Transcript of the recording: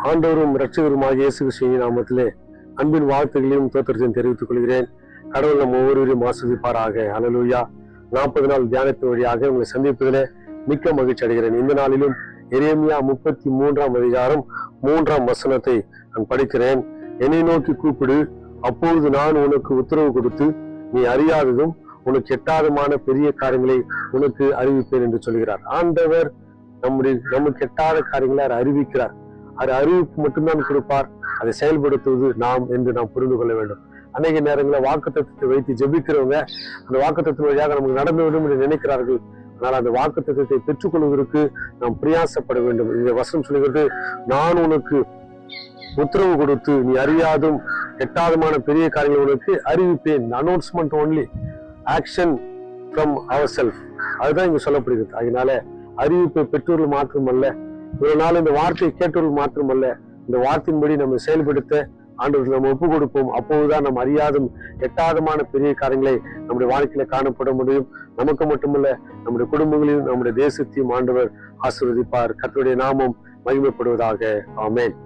ஆண்டவரும் இரட்சகருமாகிய இயேசு கிறிஸ்துவின் நாமத்திலே அன்பின் வாழ்த்துகளையும் தோத்திரத்தையும் தெரிவித்துக் கொள்கிறேன். கடவுள் நம் ஒவ்வொருவரையும் ஆசீர்வதிப்பாராக. அல்லேலூயா. 40 நாள் தியானத்தின் வழியாக உங்களை சந்திப்பதிலே மிக்க மகிழ்ச்சி அடைகிறேன். இந்த நாளிலும் எரேமியா 33ஆம் அதிகாரம் 3ஆம் வசனத்தை நான் படிக்கிறேன். என்னை நோக்கி கூப்பிடு, அப்பொழுது நான் உனக்கு உத்தரவு கொடுத்து நீ அறியாததும் உனக்கு எட்டாதமான பெரிய காரியங்களை உனக்கு அறிவிப்பேன் என்று சொல்கிறார். ஆண்டவர் நமக்கு எட்டாத காரியங்களை அவர் அறிவிக்கிறார். அது அறிவிப்பு மட்டும்தான் கொடுப்பார். அதை செயல்படுத்துவது நாம் என்று நாம் புரிந்து கொள்ள வேண்டும். அநேக நேரங்களில் வாக்குத்தத்தத்தை வைத்து ஜெபிக்கிறவங்க அந்த வாக்குத்தத்தின் வழியாக நமக்கு நடந்து வேண்டும் என்று நினைக்கிறார்கள். ஆனால் அந்த வாக்குத்தத்தத்தை பெற்றுக்கொள்வதற்கு நாம் பிரயாசப்பட வேண்டும். இந்த வசனம் சொல்கிறது, நான் உனக்கு உத்தரவு கொடுத்து நீ அறியாதும் எட்டாதமான பெரிய காரியங்களை உனக்கு அறிவிப்பேன். Announcement only, action from our self. அதுதான் இங்க சொல்லப்படுகிறது. அதனால அறிவிப்பை பெற்றோர்கள் மாத்திரமல்ல, ஒரு நாள் இந்த வார்த்தையை கேட்டவர்கள் மாத்திரமல்ல, இந்த வார்த்தையின்படி நம்ம செயல்படுத்த ஆண்டவர்கள் நம்ம ஒப்பு கொடுப்போம். அப்போதுதான் நம்ம அறியாதும் எட்டாதமான பெரிய காரியங்களை நம்முடைய வாழ்க்கையில காணப்பட முடியும். நமக்கு மட்டுமல்ல, நம்முடைய குடும்பங்களையும் நம்முடைய தேசத்தையும் ஆண்டவர் ஆசீர்வதிப்பார். கர்த்தருடைய நாமம் மகிமைப்படுவதாக. ஆமென்.